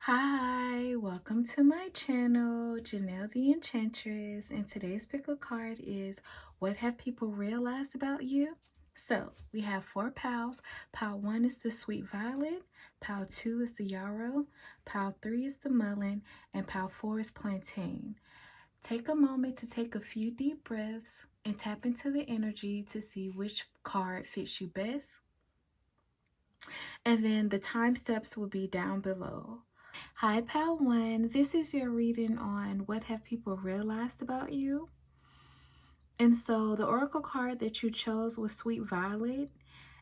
Hi, welcome to my channel, Janelle the Enchantress, and today's pickle card is what have people realized about you? So, we have four pals. Pal 1 is the Sweet Violet, Pal 2 is the Yarrow, Pal 3 is the Mullein, and Pal 4 is Plantain. Take a moment to take a few deep breaths and tap into the energy to see which card fits you best. And then the time steps will be down below. Hi, Pal 1. This is your reading on what have people realized about you. And so the oracle card that you chose was Sweet Violet.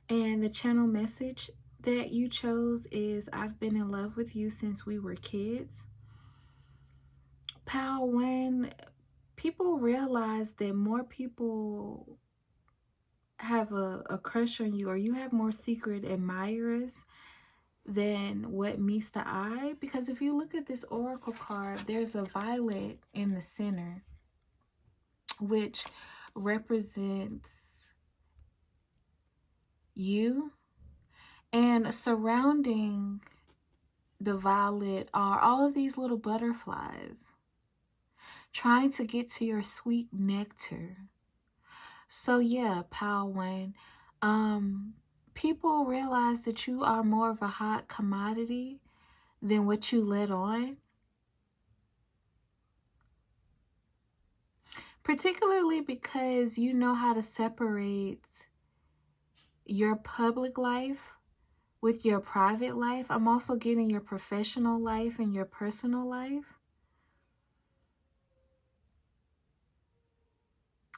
And the channel message that you chose is I've been in love with you since we were kids. Pal 1, people realize that more people have a crush on you, or you have more secret admirers than what meets the eye. Because if you look at this oracle card, there's a violet in the center, which represents you, and surrounding the violet are all of these little butterflies trying to get to your sweet nectar. So yeah, Pal 1, people realize that you are more of a hot commodity than what you let on. Particularly because you know how to separate your public life with your private life. I'm also getting your professional life and your personal life.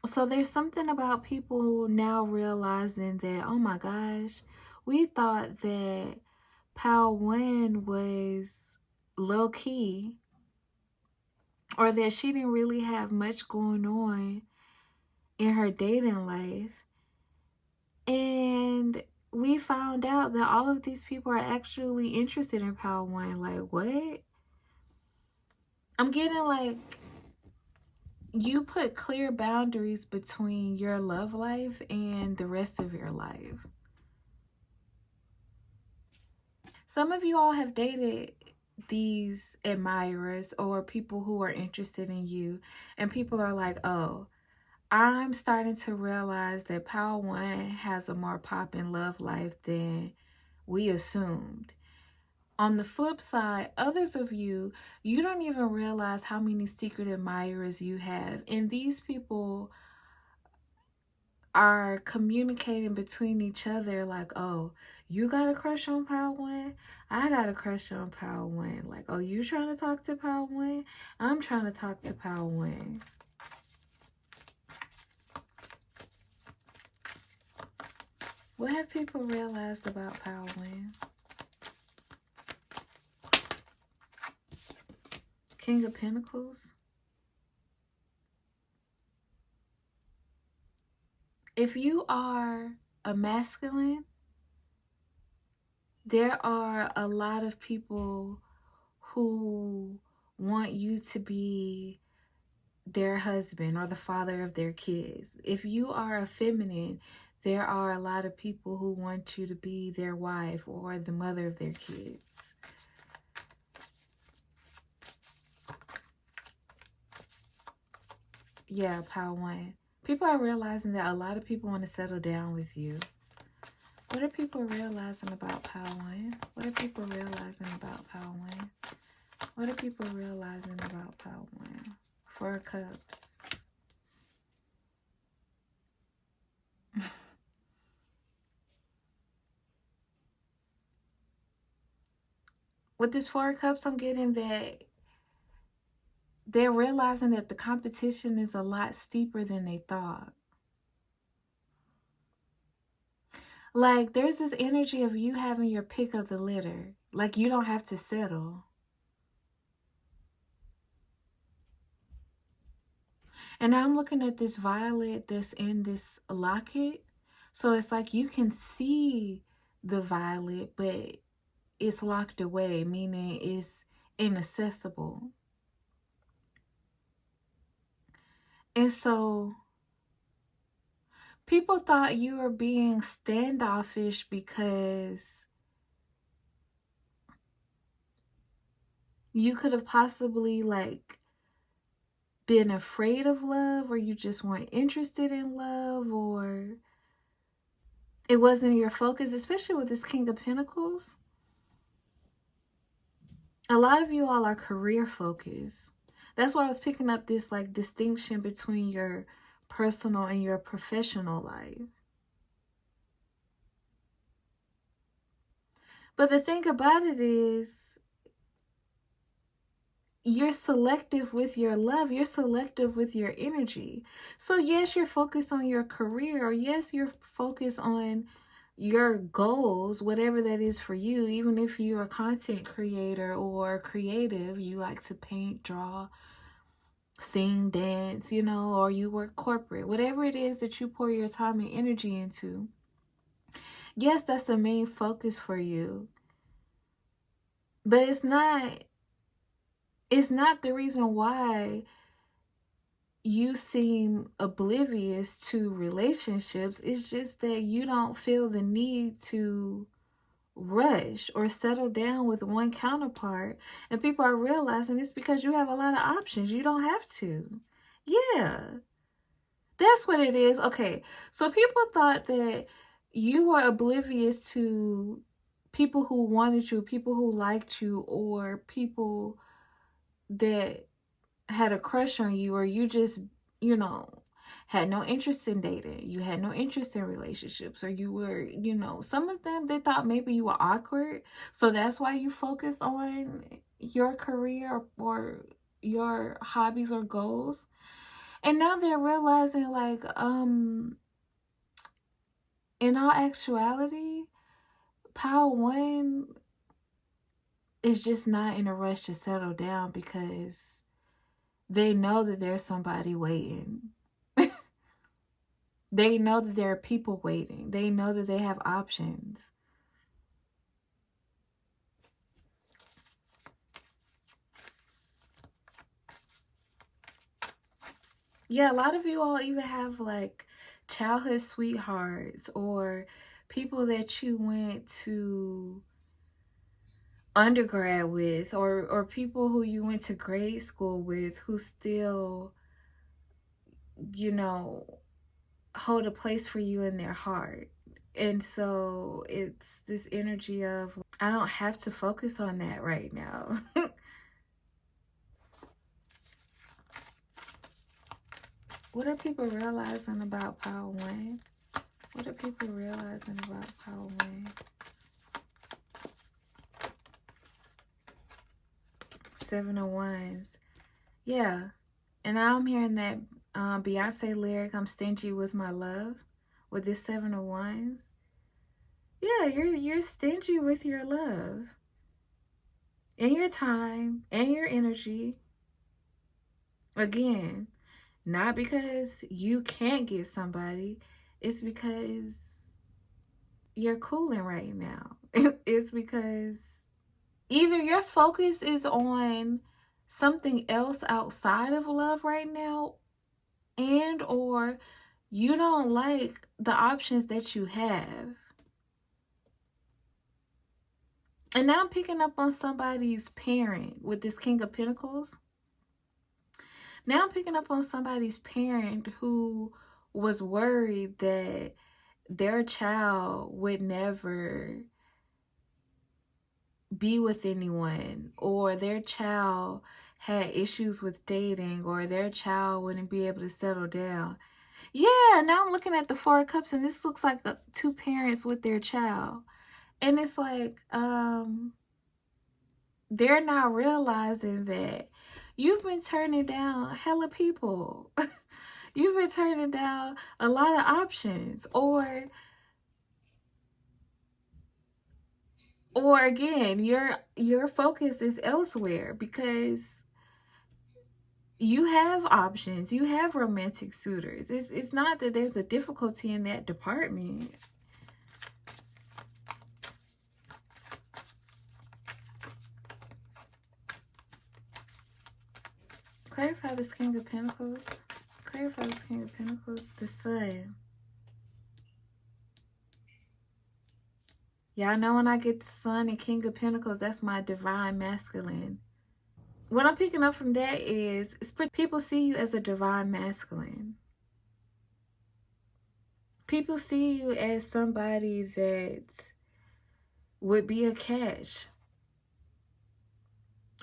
So there's something about people now realizing that, oh my gosh, we thought that Pal 1 was low key, or that she didn't really have much going on in her dating life. And we found out that all of these people are actually interested in Pal 1. Like, what? I'm getting like you put clear boundaries between your love life and the rest of your life. Some of you all have dated these admirers or people who are interested in you, and people are like, oh, I'm starting to realize that Pal 1 has a more poppin' love life than we assumed. On the flip side, others of you, you don't even realize how many secret admirers you have. And these people are communicating between each other like, oh, you got a crush on Pal 1? I got a crush on Pal 1. Like, oh, you trying to talk to Pal 1? I'm trying to talk to Pal 1. What have people realized about Pal 1? King of Pentacles. If you are a masculine, there are a lot of people who want you to be their husband or the father of their kids. If you are a feminine, there are a lot of people who want you to be their wife or the mother of their kids. Yeah, Pal 1. People are realizing that a lot of people want to settle down with you. What are people realizing about Pal 1? What are people realizing about Pal 1? What are people realizing about Pal 1? Four of Cups. With this Four of Cups, I'm getting that they're realizing that the competition is a lot steeper than they thought. Like, there's this energy of you having your pick of the litter. Like, you don't have to settle. And now I'm looking at this violet that's in this locket. So it's like you can see the violet, but it's locked away, meaning it's inaccessible. And so people thought you were being standoffish because You could have possibly like been afraid of love, or you just weren't interested in love, or it wasn't your focus, especially with this King of Pentacles. A lot of you all are career focused. That's why I was picking up this like distinction between your personal and your professional life. But the thing about it is, you're selective with your love. You're selective with your energy. So yes, you're focused on your career, or yes, you're focused on your goals, whatever that is for you. Even if you're a content creator or creative, you like to paint, draw, sing, dance, you know, or you work corporate, whatever it is that you pour your time and energy into. Yes, that's the main focus for you. But it's not the reason why you seem oblivious to relationships. It's just that you don't feel the need to rush or settle down with one counterpart. And people are realizing it's because you have a lot of options. You don't have to. Yeah, that's what it is. Okay, so people thought that you were oblivious to people who wanted you, people who liked you, or people that had a crush on you, or you just, you know, had no interest in dating, you had no interest in relationships, or you were, you know, some of them, they thought maybe you were awkward, so that's why you focused on your career or your hobbies or goals. And now they're realizing like, in all actuality, Power One is just not in a rush to settle down, because they know that there's somebody waiting. They know that there are people waiting. They know that they have options. Yeah, a lot of you all even have like childhood sweethearts, or people that you went to undergrad with, or people who you went to grade school with, who still, you know, hold a place for you in their heart. And so it's this energy of, I don't have to focus on that right now. What are people realizing about Power One? What are people realizing about Power One? Seven of Wands. Yeah. And now I'm hearing that Beyonce lyric, I'm stingy with my love, with this Seven of Wands. Yeah, you're stingy with your love, and your time, and your energy. Again, not because you can't get somebody, it's because you're cooling right now. It's because either your focus is on something else outside of love right now, and or you don't like the options that you have. And now I'm picking up on somebody's parent with this King of Pentacles. Now I'm picking up on somebody's parent who was worried that their child would never be with anyone, or their child had issues with dating, or their child wouldn't be able to settle down. Yeah, now I'm looking at the Four of Cups, and this looks like two parents with their child. And it's like, they're not realizing that you've been turning down hella people. You've been turning down a lot of options, or again, your focus is elsewhere, because you have options, you have romantic suitors. It's not that there's a difficulty in that department. Clarify this King of Pentacles. Clarify this King of Pentacles. The Sun. Y'all know when I get the Sun and King of Pentacles, that's my divine masculine. what I'm picking up from that is people see you as a divine masculine. People see you as somebody that would be a catch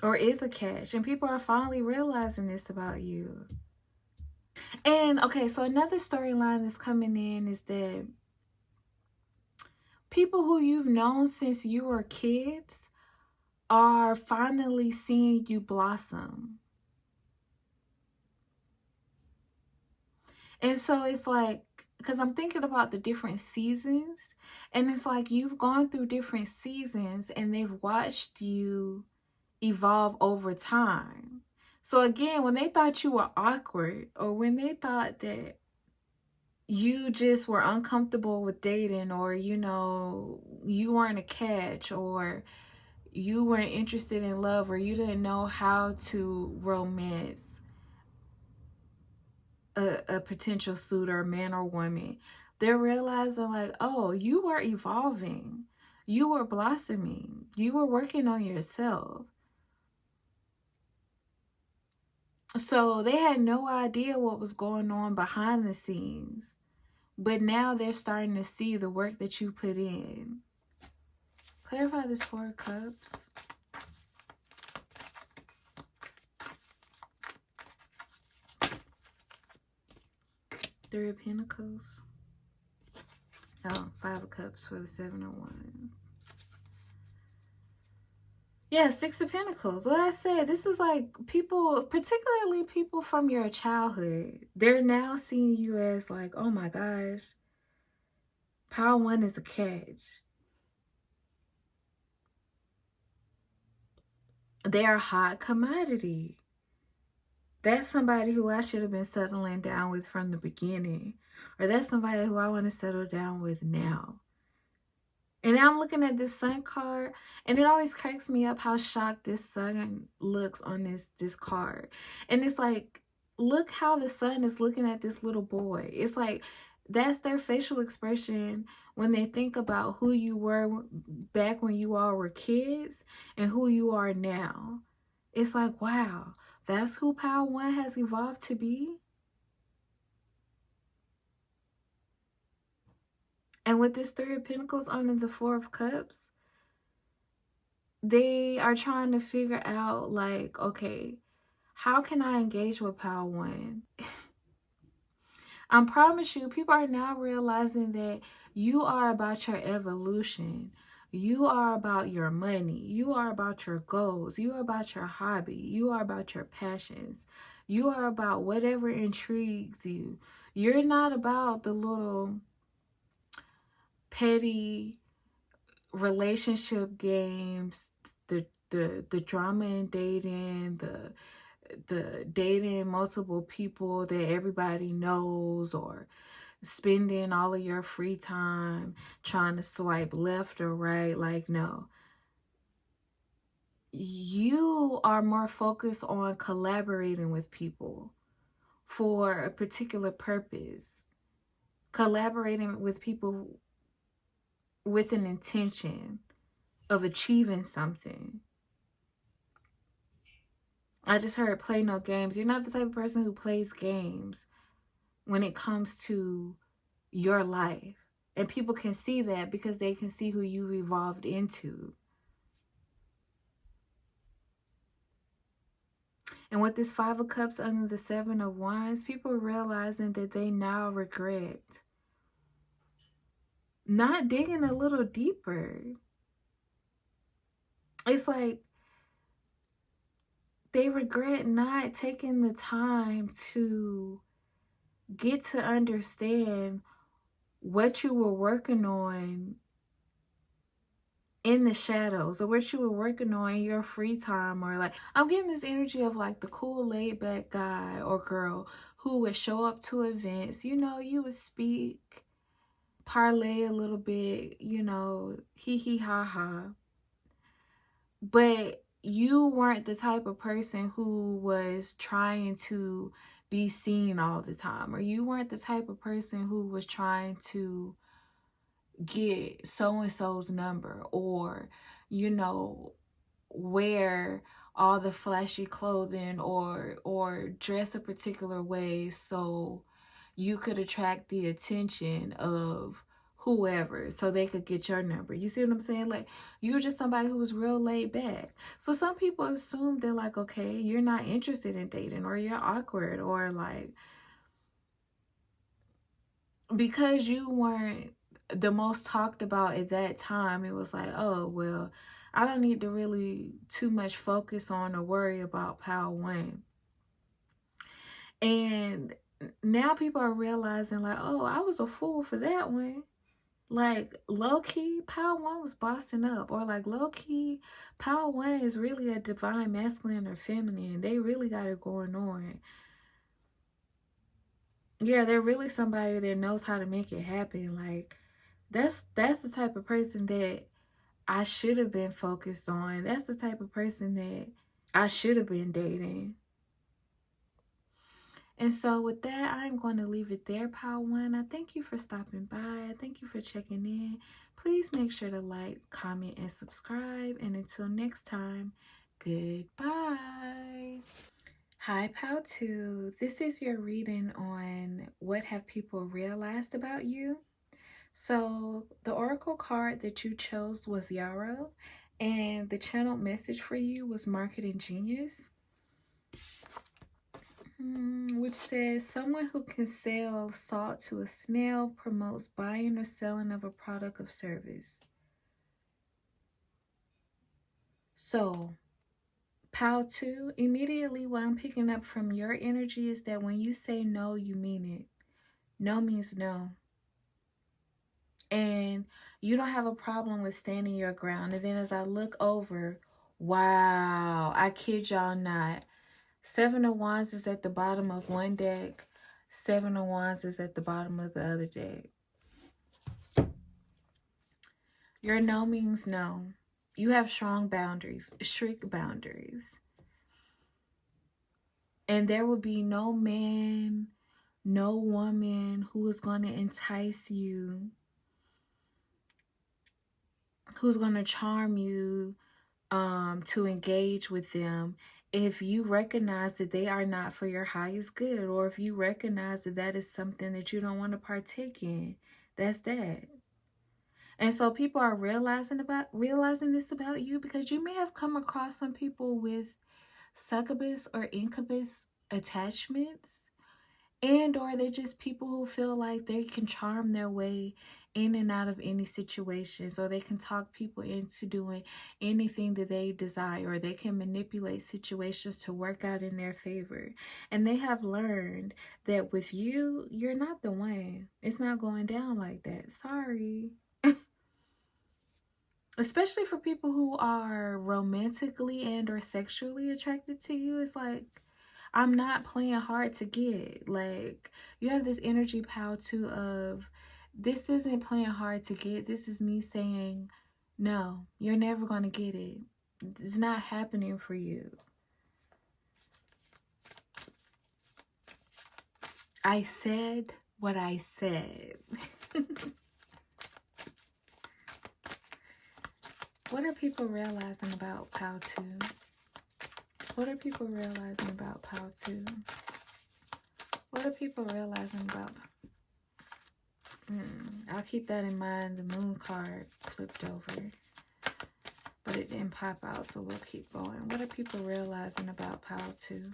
or is a catch, and people are finally realizing this about you. And okay, so another storyline that's coming in is that people who you've known since you were kids are finally seeing you blossom. And so it's like, because I'm thinking about the different seasons, and it's like you've gone through different seasons and they've watched you evolve over time. So again, when they thought you were awkward, or when they thought that you just were uncomfortable with dating, or you weren't a catch, or you weren't interested in love, or you didn't know how to romance a potential suitor, man or woman, they're realizing like, oh, you were evolving, you were blossoming, you were working on yourself. So they had no idea what was going on behind the scenes, but now they're starting to see the work that you put in. Clarify this Four of Cups. Three of Pentacles. Oh, Five of Cups for the Seven of Wands. Yeah, Six of Pentacles. What I said, this is like people, particularly people from your childhood. They're now seeing you as like, oh my gosh, Power One is a catch. They are hot commodity. That's somebody who I should have been settling down with from the beginning. Or that's somebody who I want to settle down with now. And now I'm looking at this Sun card, and it always cracks me up how shocked this Sun looks on this card. And it's like, look how the Sun is looking at this little boy. It's like, that's their facial expression when they think about who you were back when you all were kids and who you are now. It's like, wow, that's who Power One has evolved to be. And with this Three of Pentacles under the Four of Cups, they are trying to figure out like, okay, how can I engage with Power One? I promise you, people are now realizing that you are about your evolution. You are about your money. You are about your goals. You are about your hobby. You are about your passions. You are about whatever intrigues you. You're not about the little petty relationship games, the drama in dating, the dating multiple people that everybody knows, or spending all of your free time trying to swipe left or right. Like, no. You are more focused on collaborating with people for a particular purpose. Collaborating with people with an intention of achieving something. I just heard play no games. You're not the type of person who plays games when it comes to your life. And people can see that because they can see who you've evolved into. And with this Five of Cups under the Seven of Wands, people are realizing that they now regret not digging a little deeper. It's like they regret not taking the time to get to understand what you were working on in the shadows, or what you were working on in your free time. Or like, I'm getting this energy of like the cool laid back guy or girl who would show up to events. You would speak, parlay a little bit, hee hee ha ha, but you weren't the type of person who was trying to be seen all the time, or you weren't the type of person who was trying to get so and so's number, or wear all the flashy clothing or dress a particular way so you could attract the attention of whoever so they could get your number. You see what I'm saying? Like, you were just somebody who was real laid back. So some people assume they're like, okay, you're not interested in dating, or you're awkward, or like, because you weren't the most talked about at that time, it was like, oh, well, I don't need to really too much focus on or worry about Power One. And now people are realizing, like, oh, I was a fool for that one. Like, low-key, Power One was bossing up. Or like, low-key, Power One is really a divine masculine or feminine. They really got it going on. Yeah, they're really somebody that knows how to make it happen. Like, that's the type of person that I should have been focused on. That's the type of person that I should have been dating. And so with that, I'm going to leave it there, Power One. I thank you for stopping by. I thank you for checking in. Please make sure to like, comment, and subscribe. And until next time, goodbye. Hi, Pow 2. This is your reading on what have people realized about you. So the oracle card that you chose was Yarrow, and the channeled message for you was Marketing Genius, which says someone who can sell salt to a snail promotes buying or selling of a product or service. So Pow 2, immediately what I'm picking up from your energy is that when you say no, you mean it. No means no. And you don't have a problem with standing your ground. And then as I look over, wow, I kid y'all not, Seven of Wands is at the bottom of one deck, Seven of Wands is at the bottom of the other deck. Your no means no. You have strong boundaries, strict boundaries. And there will be no man, no woman who is going to entice you, who's going to charm you, to engage with them if you recognize that they are not for your highest good, or if you recognize that that is something that you don't want to partake in. That's that. And so people are realizing this about you because you may have come across some people with succubus or incubus attachments, and or they're just people who feel like they can charm their way in and out of any situation. So they can talk people into doing anything that they desire, or they can manipulate situations to work out in their favor. And they have learned that with you, you're not the one. It's not going down like that. Sorry. Especially for people who are romantically and or sexually attracted to you, it's like, I'm not playing hard to get. Like, you have this energy Power 2 of, this isn't playing hard to get. This is me saying, no, you're never going to get it. It's not happening for you. I said what I said. What are people realizing about Power 2? What are people realizing about Power 2? What are people realizing about... I'll keep that in mind. The moon card flipped over, but it didn't pop out, so we'll keep going. What are people realizing about Power 2?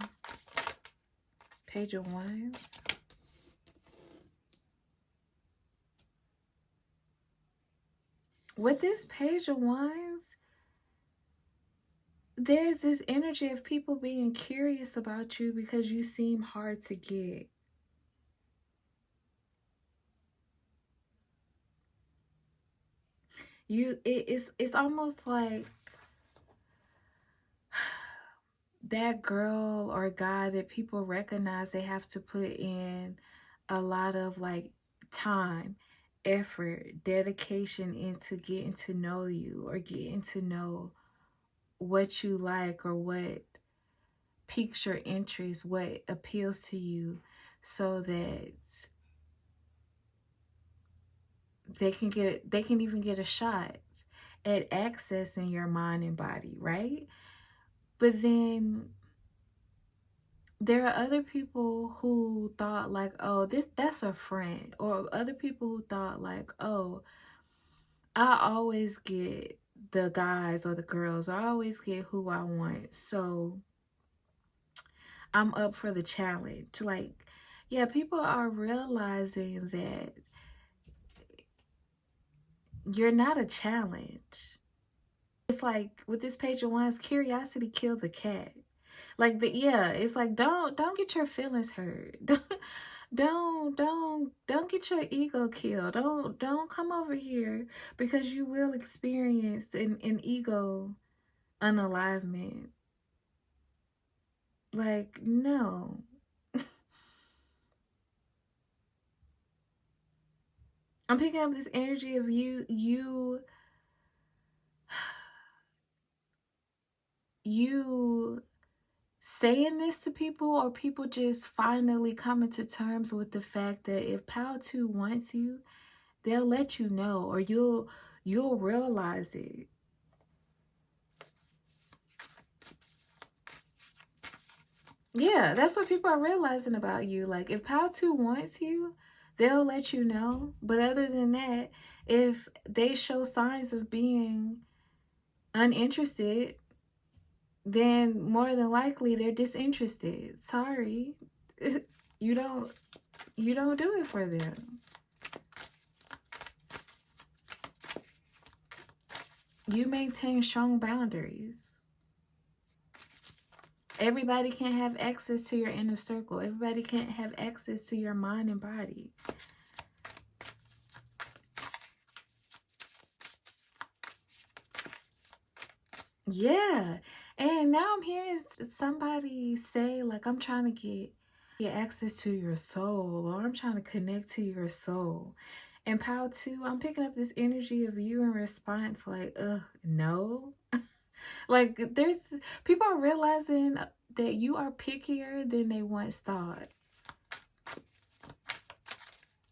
Page of Wands. With this Page of Wands, there's this energy of people being curious about you because you seem hard to get. It's almost like that girl or guy that people recognize they have to put in a lot of like time, effort, dedication into getting to know you, or getting to know what you like, or what piques your interest, what appeals to you, so that they can even get a shot at accessing your mind and body, right? But then there are other people who thought like, oh, that's a friend. Or other people who thought like, oh, I always get the guys or the girls. I always get who I want. So I'm up for the challenge. Like, yeah, people are realizing that you're not a challenge. It's like with this page of wands, curiosity killed the cat. Like it's like don't get your feelings hurt. Don't get your ego killed. Don't come over here because you will experience an ego unalivement. Like, no. I'm picking up this energy of you saying this to people, or people just finally coming to terms with the fact that if Pal 2 wants you, they'll let you know, or you'll realize it. Yeah, that's what people are realizing about you. Like, if Pal 2 wants you, they'll let you know. But other than that, if they show signs of being uninterested, then more than likely they're disinterested. Sorry. you don't do it for them. You maintain strong boundaries. Everybody can't have access to your inner circle. Everybody can't have access to your mind and body. Yeah. And now I'm hearing somebody say, like, I'm trying to get access to your soul, or I'm trying to connect to your soul. And Pal 2, I'm picking up this energy of you in response, like, no. Like, there's people are realizing that you are pickier than they once thought.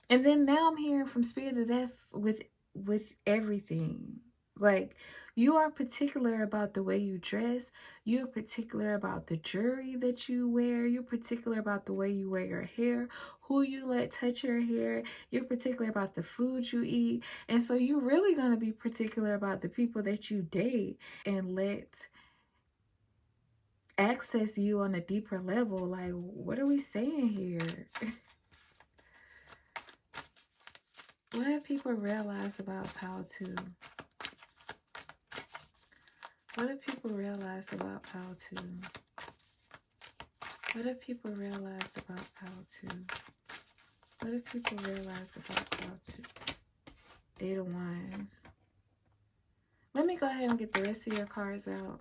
And then now I'm hearing from Spirit that that's with everything. Like, you are particular about the way you dress. You're particular about the jewelry that you wear. You're particular about the way you wear your hair, who you let touch your hair. You're particular about the food you eat. And so you're really going to be particular about the people that you date and let access you on a deeper level. Like, what are we saying here? What have people realized about Pal 2? What have people realized about Pal 2? What have people realized about Pal 2? What have people realized about Pal 2? 8 of Wands. Let me go ahead and get the rest of your cards out.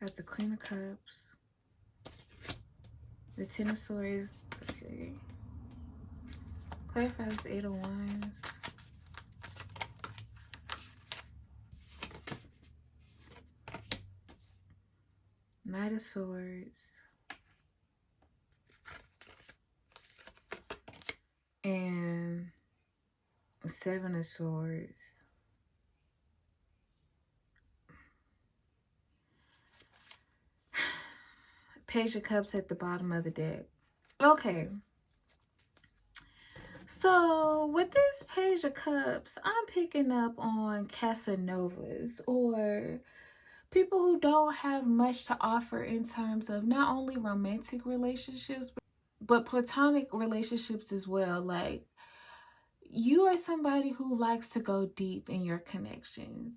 Got the Queen of Cups. The Ten of Swords. Okay. Clarify this 8 of Wands. Knight of Swords. And Seven of Swords. Page of Cups at the bottom of the deck. Okay. So with this Page of Cups, I'm picking up on Casanovas, or people who don't have much to offer in terms of not only romantic relationships, but platonic relationships as well. Like, you are somebody who likes to go deep in your connections.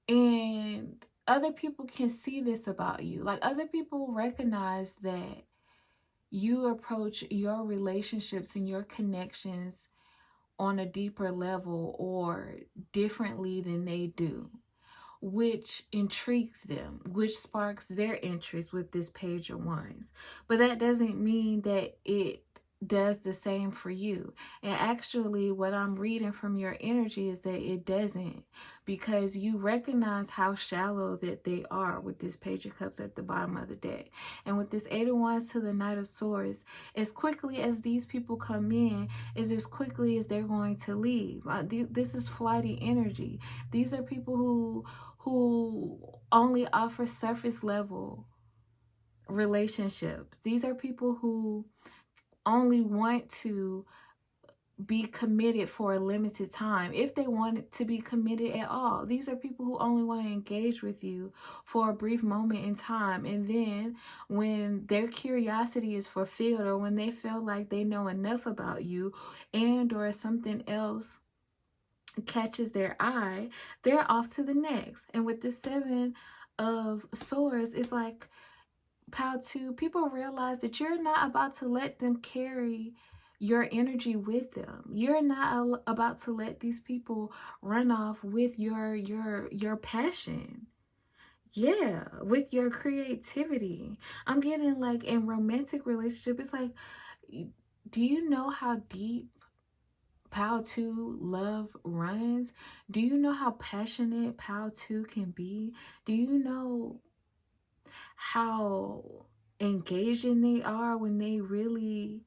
And other people can see this about you. Like, other people recognize that you approach your relationships and your connections on a deeper level or differently than they do, which intrigues them, which sparks their interest with this Page of Wands. But that doesn't mean that it does the same for you. And actually, what I'm reading from your energy is that it doesn't, because you recognize how shallow that they are with this Page of Cups at the bottom of the deck. And with this 8 of Wands to the Knight of Swords, as quickly as these people come in is as quickly as they're going to leave. This is flighty energy. These are people who only offer surface level relationships. These are people who only want to be committed for a limited time, if they want to be committed at all. These are people who only want to engage with you for a brief moment in time, and then when their curiosity is fulfilled, or when they feel like they know enough about you, and or something else catches their eye, they're off to the next. And with the Seven of Swords, it's like, Pal 2, people realize that you're not about to let them carry your energy with them. You're not about to let these people run off with your passion. Yeah, with your creativity. I'm getting like in romantic relationship, it's like, do you know how deep Pal 2 love runs? Do you know how passionate Pal 2 can be? Do you know how engaging they are when they really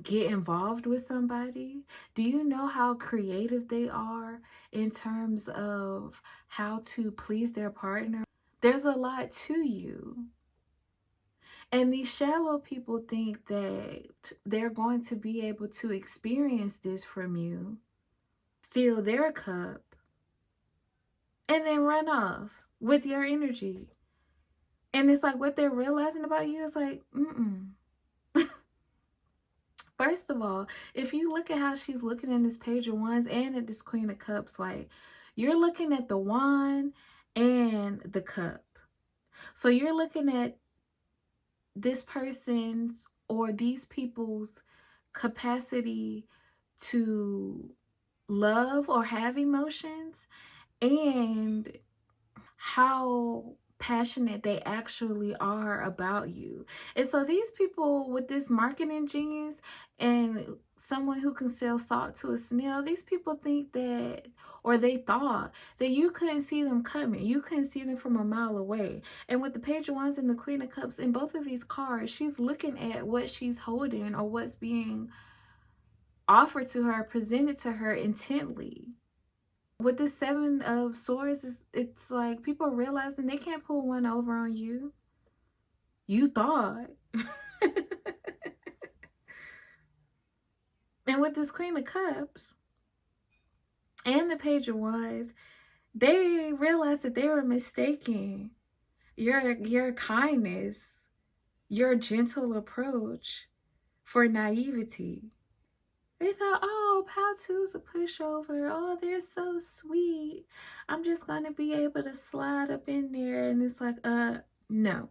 get involved with somebody? Do you know how creative they are in terms of how to please their partner? There's a lot to you. And these shallow people think that they're going to be able to experience this from you, fill their cup, and then run off with your energy. And it's like, what they're realizing about you is like, First of all, if you look at how she's looking in this Page of Wands and at this Queen of Cups, like, you're looking at the wand and the cup. So you're looking at this person's or these people's capacity to love or have emotions, and how passionate they actually are about you. And so these people with this marketing genius and someone who can sell salt to a snail, these people think that, or they thought that you couldn't see them coming. You couldn't see them from a mile away. And with the Page of Wands and the Queen of Cups in both of these cards, she's looking at what she's holding or what's being offered to her, presented to her intently. With the Seven of Swords, it's like people realizing they can't pull one over on you. You thought. And with this Queen of Cups and the Page of Wands, they realized that they were mistaken your kindness, your gentle approach for naivety. They thought, oh, Pal 2's a pushover. Oh, they're so sweet. I'm just going to be able to slide up in there. And it's like, no.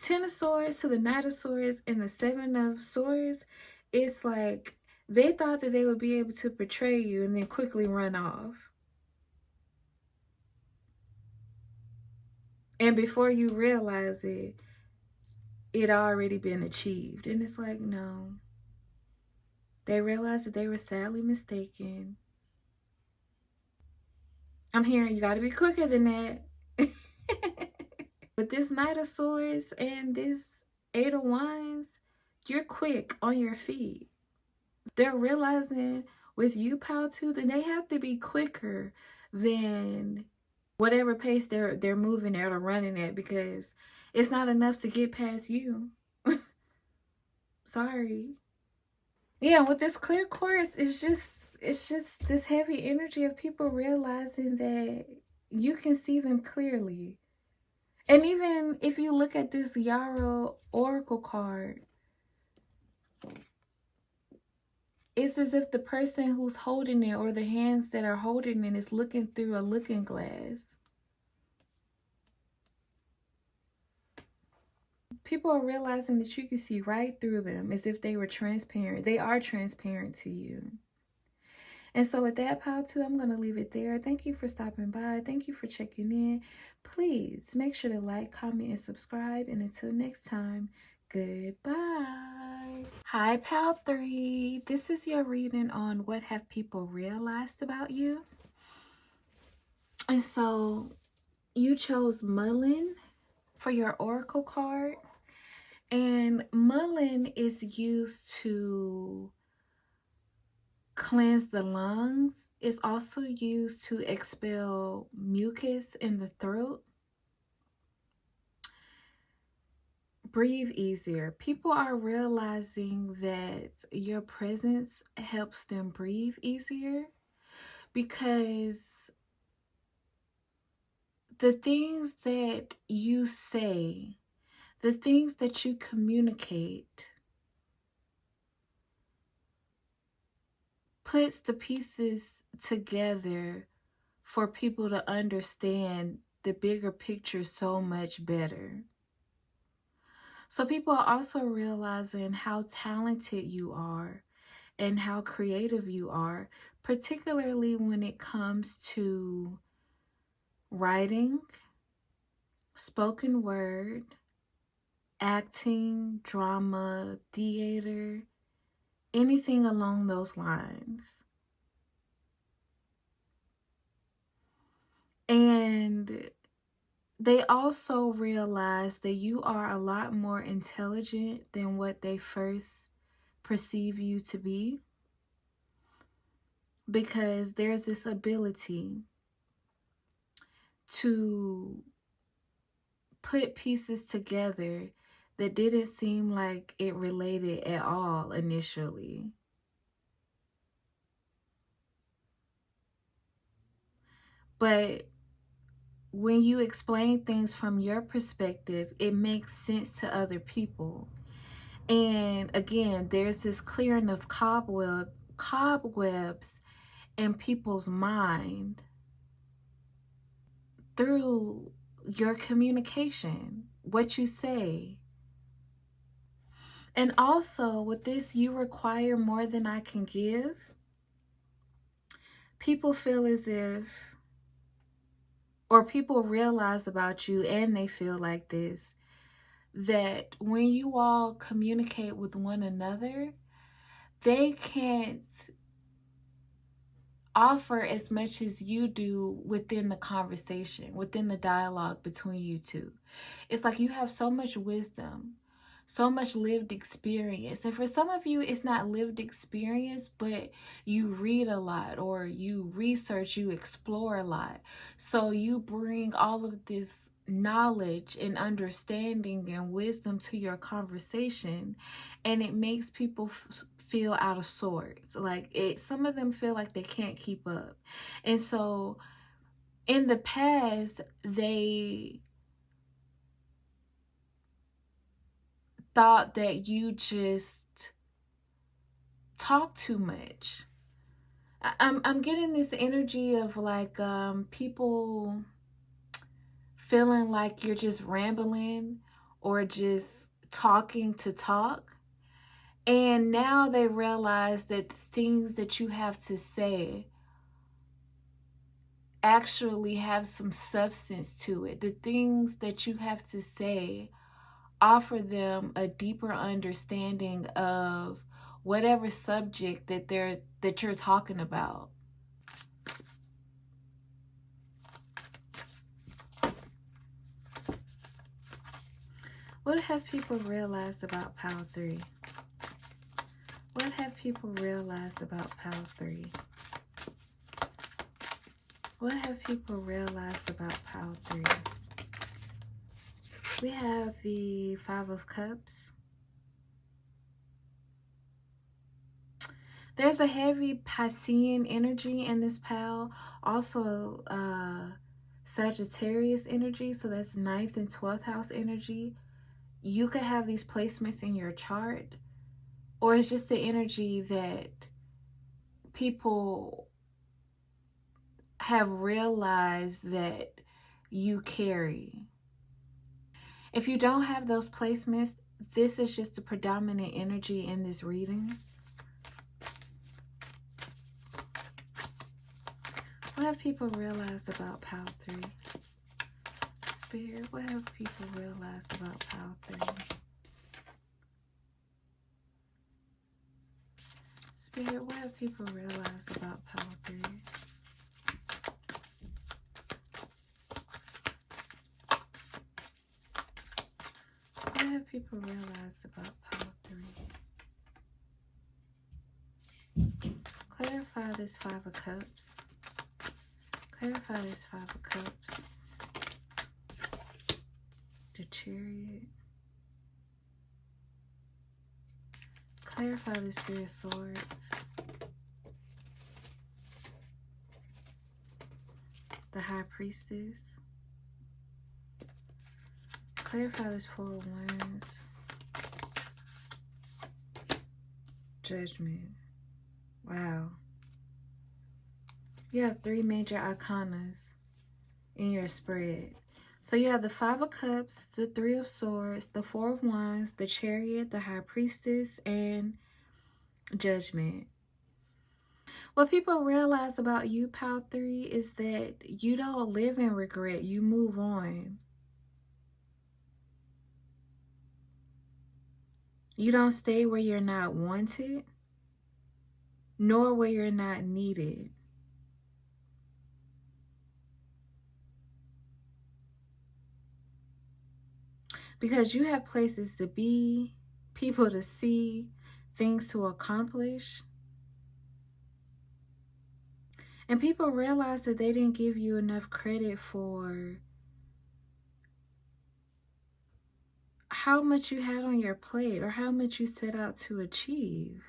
Ten of Swords to the Knight of Swords and the Seven of Swords, it's like they thought that they would be able to betray you and then quickly run off. And before you realize it, it already been achieved. And it's like, no. They realized that they were sadly mistaken. I'm hearing you got to be quicker than that. With this Knight of Swords and this Eight of Wands, you're quick on your feet. They're realizing with you, Pal 2, then they have to be quicker than whatever pace they're moving at or running at, because it's not enough to get past you. Sorry. Yeah, with this clear quartz, it's just this heavy energy of people realizing that you can see them clearly. And even if you look at this Yarrow Oracle card, it's as if the person who's holding it, or the hands that are holding it, is looking through a looking glass. People are realizing that you can see right through them, as if they were transparent. They are transparent to you. And so with that, Pal 2, I'm going to leave it there. Thank you for stopping by. Thank you for checking in. Please make sure to like, comment, and subscribe. And until next time, goodbye. Hi, Pal 3. This is your reading on what have people realized about you. And so you chose Mullen for your Oracle card. And Mullen is used to cleanse the lungs. It's also used to expel mucus in the throat. Breathe easier. People are realizing that your presence helps them breathe easier, because the things that you say, the things that you communicate, puts the pieces together for people to understand the bigger picture so much better. So people are also realizing how talented you are and how creative you are, particularly when it comes to writing, spoken word, acting, drama, theater, anything along those lines. And they also realize that you are a lot more intelligent than what they first perceive you to be, because there's this ability to put pieces together that didn't seem like it related at all initially. But when you explain things from your perspective, it makes sense to other people. And again, there's this clearing of cobwebs in people's mind through your communication, what you say. And also with this, you require more than I can give. People feel as if, or people realize about you, and they feel like this, that when you all communicate with one another, they can't offer as much as you do within the conversation, within the dialogue between you two. It's like you have so much wisdom, so much lived experience. And for some of you, it's not lived experience, but you read a lot, or you research, you explore a lot. So you bring all of this knowledge and understanding and wisdom to your conversation, and it makes people feel out of sorts. Like some of them feel like they can't keep up. And so in the past, they thought that you just talk too much. I'm getting this energy of like people feeling like you're just rambling or just talking to talk. And now they realize that the things that you have to say actually have some substance to it. The things that you have to say offer them a deeper understanding of whatever subject that you're talking about. What have people realized about Pile 3? What have people realized about Pile 3? What have people realized about Pile 3? We have the Five of Cups. There's a heavy Piscean energy in this pile. Also Sagittarius energy. So that's 9th and 12th house energy. You could have these placements in your chart. Or it's just the energy that people have realized that you carry. If you don't have those placements, this is just the predominant energy in this reading. What have people realized about Pile 3? Spirit, what have people realized about Pile 3? Spirit, what have people realized about Pile 3? What have people realized about Pile 3? Clarify this Five of Cups. Clarify this Five of Cups. The Chariot. Clarify this Three of Swords. The High Priestess. Clarify this Four of Wands. Judgment. Wow. You have three major arcanas in your spread. So you have the Five of Cups, the Three of Swords, the Four of Wands, the Chariot, the High Priestess, and Judgment. What people realize about you, Pile 3, is that you don't live in regret. You move on. You don't stay where you're not wanted, nor where you're not needed. Because you have places to be, people to see, things to accomplish. And people realize that they didn't give you enough credit for how much you had on your plate or how much you set out to achieve.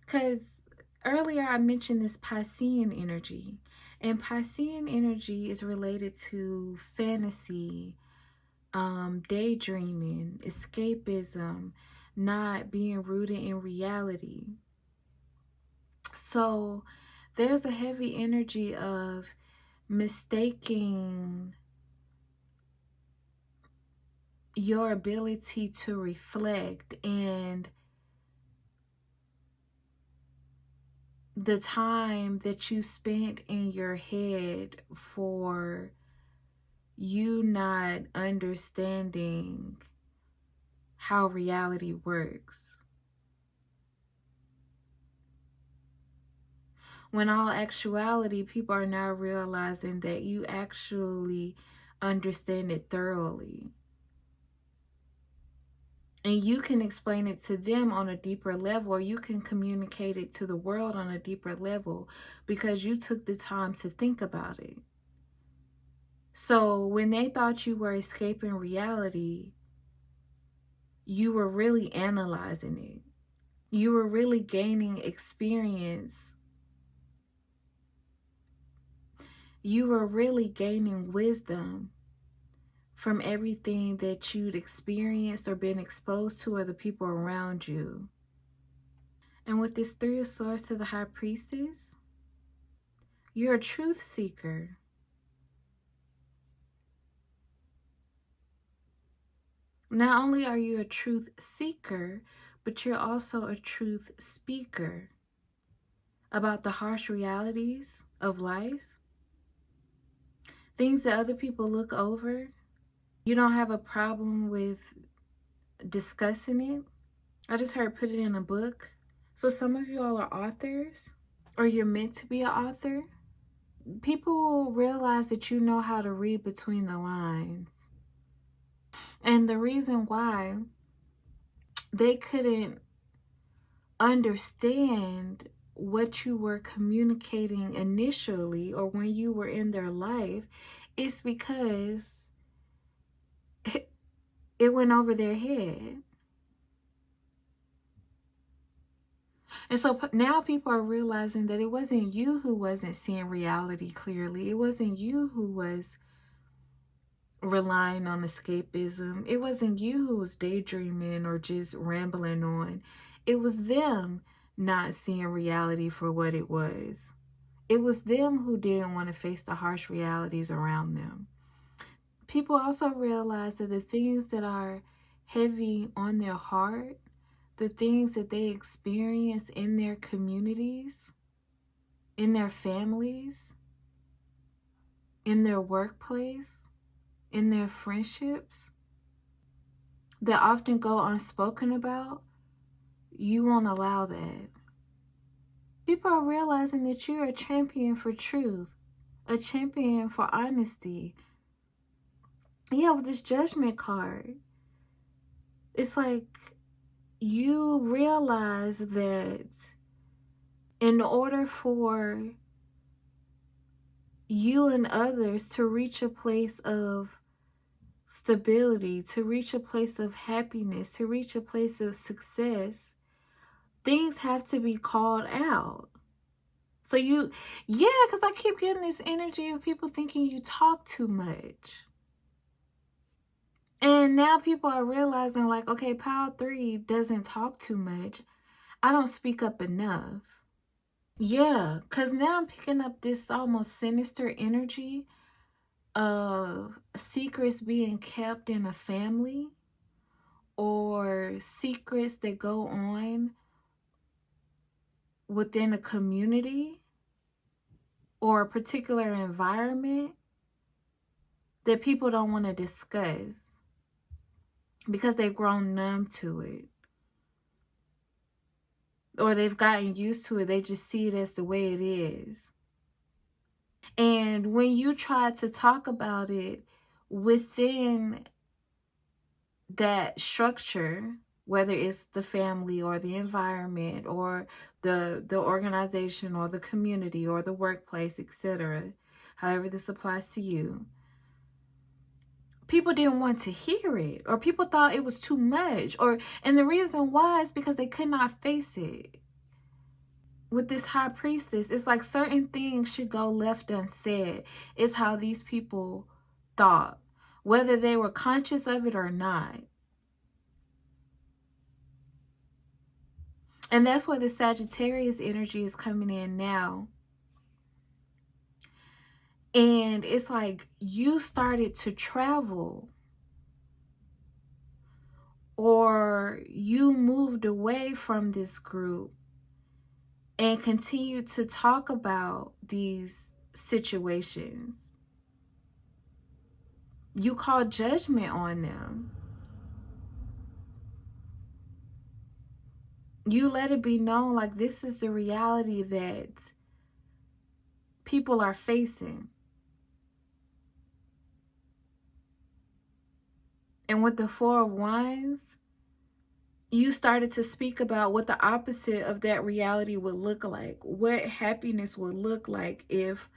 Because earlier I mentioned this Piscean energy. And Piscean energy is related to fantasy, daydreaming, escapism, not being rooted in reality. So there's a heavy energy of mistaking your ability to reflect and the time that you spent in your head for you not understanding how reality works. When all actuality, people are now realizing that you actually understand it thoroughly. And you can explain it to them on a deeper level, or you can communicate it to the world on a deeper level because you took the time to think about it. So when they thought you were escaping reality, you were really analyzing it. You were really gaining experience. You were really gaining wisdom from everything that you'd experienced or been exposed to or the people around you. And with this Three of Swords to the High Priestess, you're a truth seeker. Not only are you a truth seeker, but you're also a truth speaker about the harsh realities of life, things that other people look over. You don't have a problem with discussing it. I just heard put it in a book. So some of you all are authors, or you're meant to be an author. People realize that you know how to read between the lines. And the reason why they couldn't understand what you were communicating initially or when you were in their life is because it went over their head. And so now people are realizing that it wasn't you who wasn't seeing reality clearly. It wasn't you who was relying on escapism. It wasn't you who was daydreaming or just rambling on. It was them not seeing reality for what it was. It was them who didn't want to face the harsh realities around them. People also realize that the things that are heavy on their heart, the things that they experience in their communities, in their families, in their workplace, in their friendships, that often go unspoken about, you won't allow that. People are realizing that you're a champion for truth, a champion for honesty. Yeah, with this Judgment card, it's like you realize that in order for you and others to reach a place of stability, to reach a place of happiness, to reach a place of success, things have to be called out. So yeah, because I keep getting this energy of people thinking you talk too much. And now people are realizing, like, okay, Pile 3 doesn't talk too much. I don't speak up enough. Yeah, because now I'm picking up this almost sinister energy of secrets being kept in a family, or secrets that go on within a community or a particular environment that people don't want to discuss because they've grown numb to it, or they've gotten used to it. They just see it as the way it is. And when you try to talk about it within that structure, whether it's the family or the environment or the organization or the community or the workplace, etc., however this applies to you, people didn't want to hear it, or people thought it was too much, and the reason why is because they could not face it. With this high priestess, it's like certain things should go left unsaid. It's how these people thought, whether they were conscious of it or not. And that's where the Sagittarius energy is coming in now. And it's like you started to travel, or you moved away from this group and continued to talk about these situations. You call judgment on them. You let it be known, like, this is the reality that people are facing. And with the Four of Wands, you started to speak about what the opposite of that reality would look like. What happiness would look like if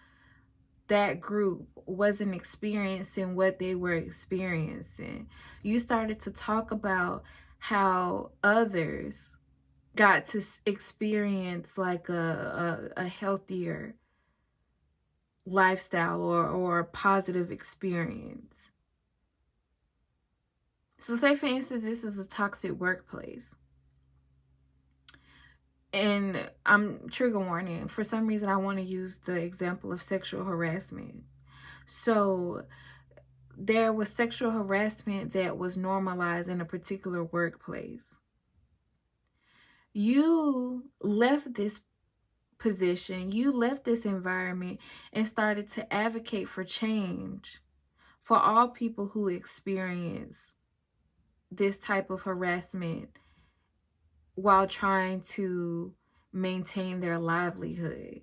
that group wasn't experiencing what they were experiencing. You started to talk about how others got to experience like a healthier lifestyle or a positive experience. So say, for instance, this is a toxic workplace. And I'm trigger warning. For some reason, I want to use the example of sexual harassment. So there was sexual harassment that was normalized in a particular workplace. You left this position, you left this environment, and started to advocate for change for all people who experience this type of harassment while trying to maintain their livelihood.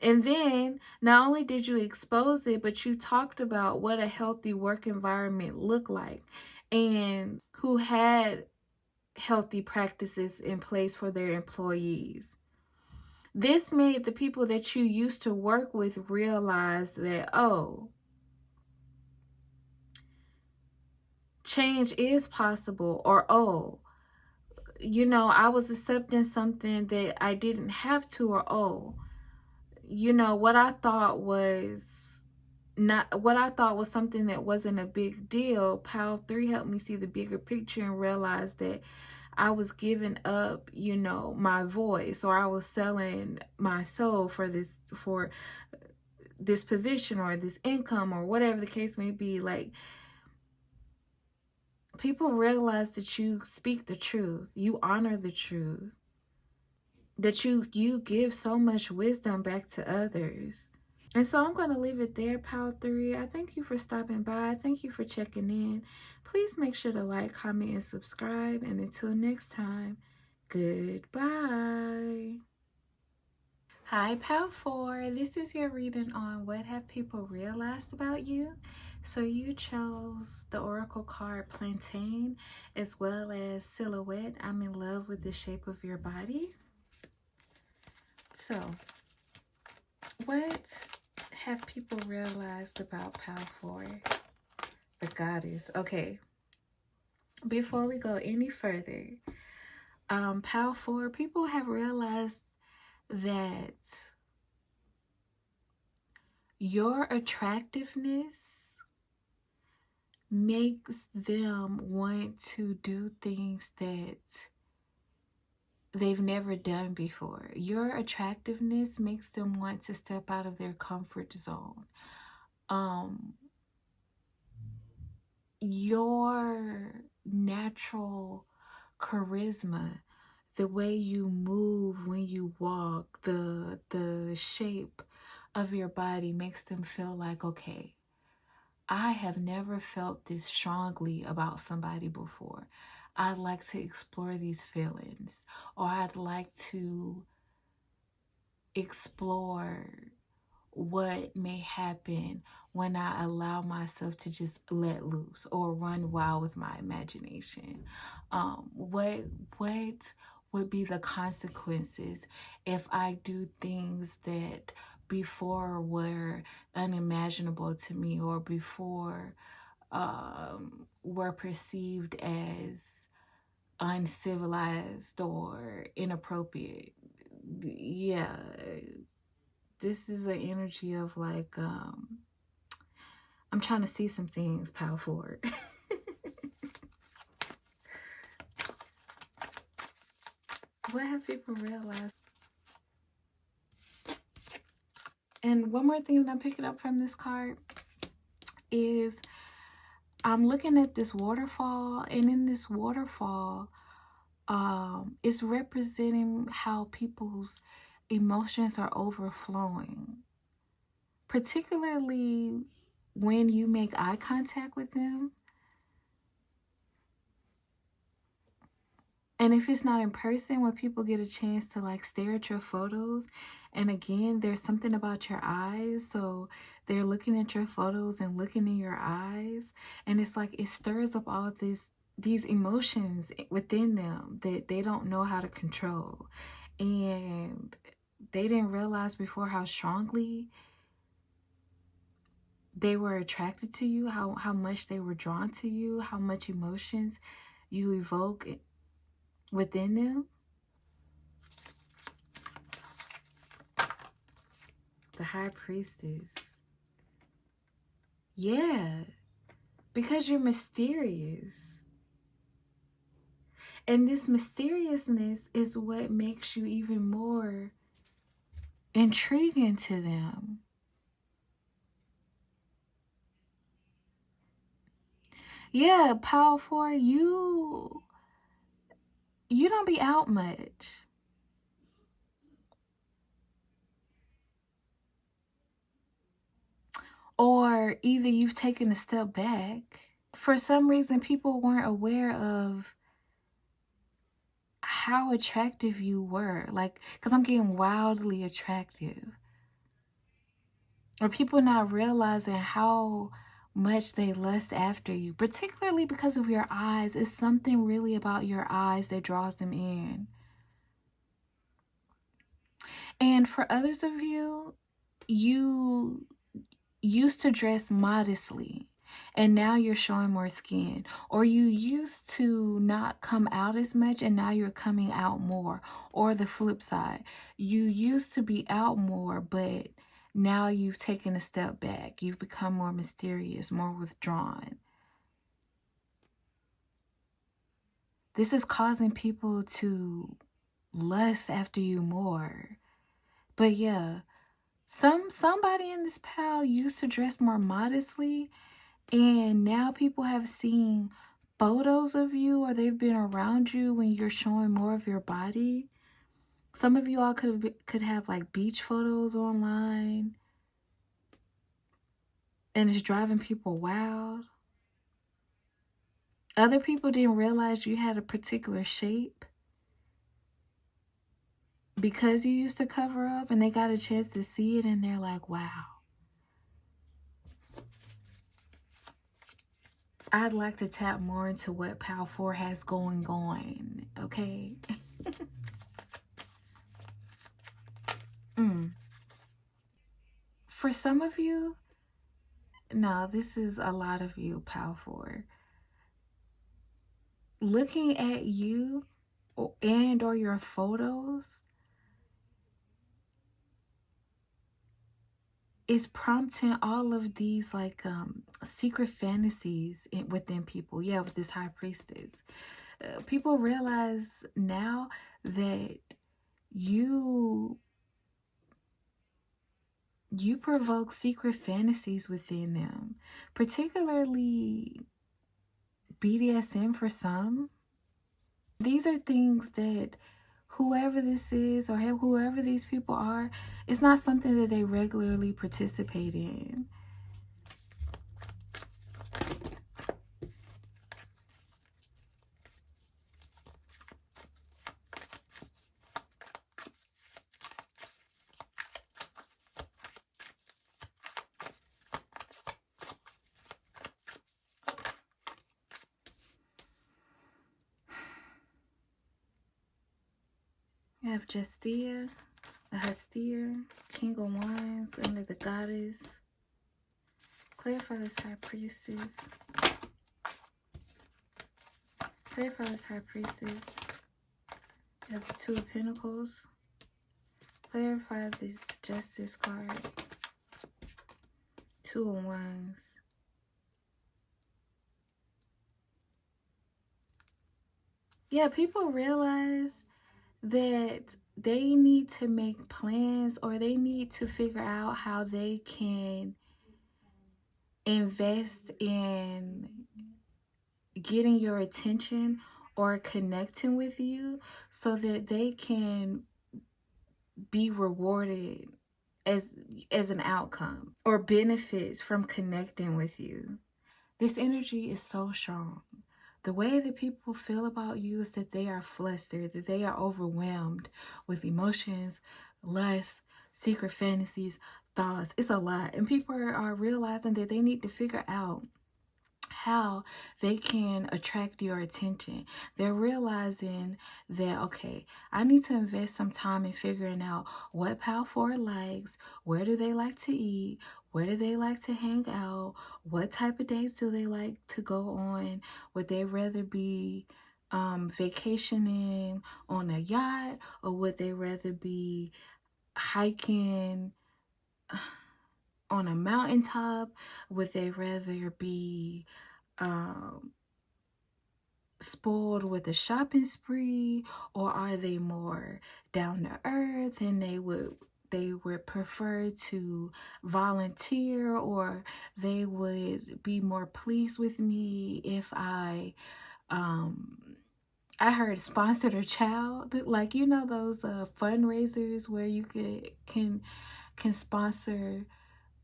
And then not only did you expose it, but you talked about what a healthy work environment looked like and who had healthy practices in place for their employees. This made the people that you used to work with realize that, oh, change is possible, or, oh, you know, I was accepting something that I didn't have to, or, oh, you know, what I thought was something that wasn't a big deal. Pile 3 helped me see the bigger picture and realize that I was giving up, you know, my voice, or I was selling my soul for this position or this income or whatever the case may be. Like, people realize that you speak the truth, you honor the truth, that you give so much wisdom back to others. And so I'm going to leave it there, Pile 3. I thank you for stopping by. Thank you for checking in. Please make sure to like, comment, and subscribe. And until next time, goodbye. Hi, Pal 4. This is your reading on what have people realized about you. So you chose the Oracle card Plantain as well as Silhouette. I'm in love with the shape of your body. So, what have people realized about Pal 4? The goddess. Okay, before we go any further, Pal 4, people have realized that your attractiveness makes them want to do things that they've never done before. Your attractiveness makes them want to step out of their comfort zone. Your natural charisma, the way you move when you walk, the shape of your body makes them feel like, okay, I have never felt this strongly about somebody before. I'd like to explore these feelings, or I'd like to explore what may happen when I allow myself to just let loose or run wild with my imagination. What would be the consequences if I do things that before were unimaginable to me, or before were perceived as uncivilized or inappropriate? Yeah, this is an energy of like, I'm trying to see some things, Power Forward. What have people realized? And one more thing that I'm picking up from this card is I'm looking at this waterfall, and in this waterfall, it's representing how people's emotions are overflowing, particularly when you make eye contact with them. And if it's not in person, when people get a chance to like stare at your photos, and again, there's something about your eyes. So they're looking at your photos and looking in your eyes. And it's like it stirs up all of these emotions within them that they don't know how to control. And they didn't realize before how strongly they were attracted to you, how much they were drawn to you, how much emotions you evoke within them. The High Priestess. Yeah, because you're mysterious. And this mysteriousness is what makes you even more intriguing to them. Yeah, Power 4, you don't be out much. Or either you've taken a step back. For some reason, people weren't aware of how attractive you were. Like, because I'm getting wildly attractive. Or people not realizing how much they lust after you, particularly because of your eyes. It's something really about your eyes that draws them in. And for others of you, you used to dress modestly, and now you're showing more skin. Or you used to not come out as much, and now you're coming out more. Or the flip side, you used to be out more, but now you've taken a step back. You've become more mysterious, more withdrawn. This is causing people to lust after you more. But yeah, somebody in this pal used to dress more modestly, and now people have seen photos of you, or they've been around you when you're showing more of your body. Some of you all could have like beach photos online, and it's driving people wild. Other people didn't realize you had a particular shape, because you used to cover up and they got a chance to see it and they're like, wow, I'd like to tap more into what Pal 4 has going on, okay? For some of you, no, this is a lot of you, Pal 4. Looking at you and or your photos is prompting all of these like secret fantasies within people. Yeah, with this high priestess. People realize now that you provoke secret fantasies within them, particularly BDSM for some. These are things that whoever this is or whoever these people are, it's not something that they regularly participate in. You have Justia, the Hestia, King of Wands, under the Goddess. Clarify this High Priestess. Clarify this High Priestess. You have the Two of Pentacles. Clarify this Justice card. Two of Wands. Yeah, people realize that they need to make plans or they need to figure out how they can invest in getting your attention or connecting with you so that they can be rewarded as an outcome or benefits from connecting with you. This energy is so strong. The way that people feel about you is that they are flustered, that they are overwhelmed with emotions, lust, secret fantasies, thoughts. It's a lot. And people are realizing that they need to figure out how they can attract your attention. They're realizing that, okay, I need to invest some time in figuring out what Pal 4 likes, where do they like to eat, where do they like to hang out, what type of dates do they like to go on, would they rather be vacationing on a yacht, or would they rather be hiking on a mountaintop, would they rather be spoiled with a shopping spree, or are they more down to earth and they would prefer to volunteer, or they would be more pleased with me if I heard sponsored a child, like, you know, those fundraisers where you can sponsor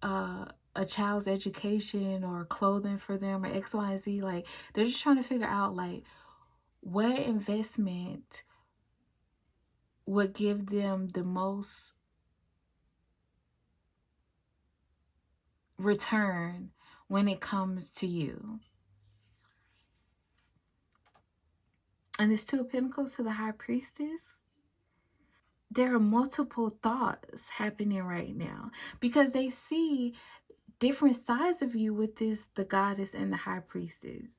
a child's education or clothing for them or X, Y, and Z. Like, they're just trying to figure out like what investment would give them the most return when it comes to you. And this Two of Pentacles to the High Priestess, there are multiple thoughts happening right now because they see different sides of you with the Goddess and the High Priestess.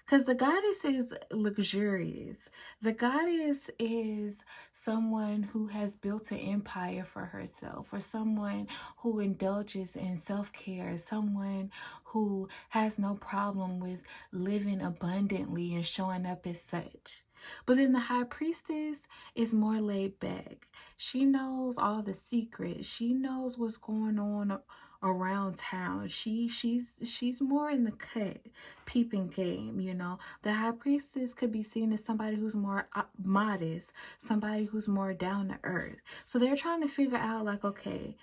Because the Goddess is luxurious. The Goddess is someone who has built an empire for herself, or someone who indulges in self-care, someone who has no problem with living abundantly and showing up as such. But then the High Priestess is more laid back. She knows all the secrets. She knows what's going on around town. She's more in the cut, peeping game, you know. The High Priestess could be seen as somebody who's more modest, somebody who's more down to earth. So they're trying to figure out like, okay,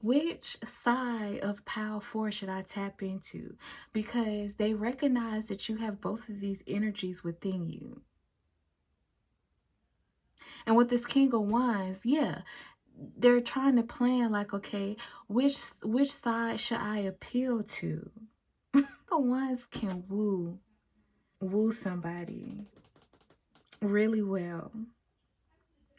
which side of Pal 4 should I tap into? Because they recognize that you have both of these energies within you. And with this King of Wands, yeah, they're trying to plan like, okay, which side should I appeal to? King of Wands can woo somebody really well.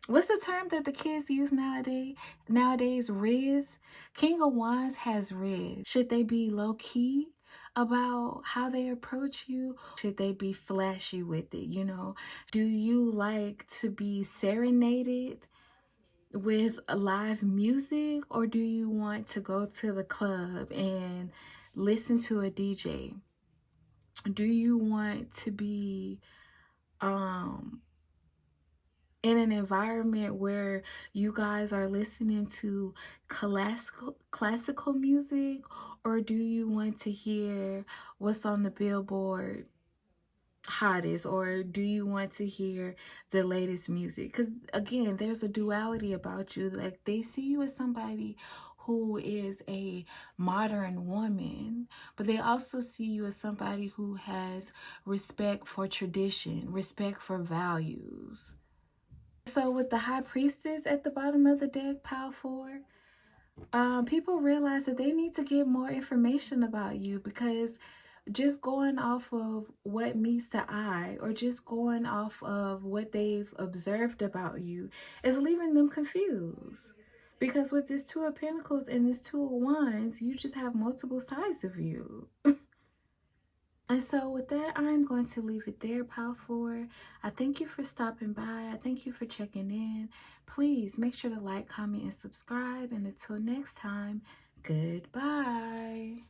What's the term that the kids use nowadays? Riz. King of Wands has riz. Should they be low key about how they approach you? Should they be flashy with it? You know, do you like to be serenaded with live music, or do you want to go to the club and listen to a DJ? Do you want to be in an environment where you guys are listening to classical music, or do you want to hear what's on the Billboard hottest, or do you want to hear the latest music? Because again, there's a duality about you. Like, they see you as somebody who is a modern woman, but they also see you as somebody who has respect for tradition, respect for values. So with the High Priestess at the bottom of the deck, pile 4, people realize that they need to get more information about you, because just going off of what meets the eye, or just going off of what they've observed about you, is leaving them confused. Because with this Two of Pentacles and this Two of Wands, you just have multiple sides of you. And so with that, I'm going to leave it there, pile 4. I thank you for stopping by. I thank you for checking in. Please make sure to like, comment, and subscribe. And until next time, goodbye.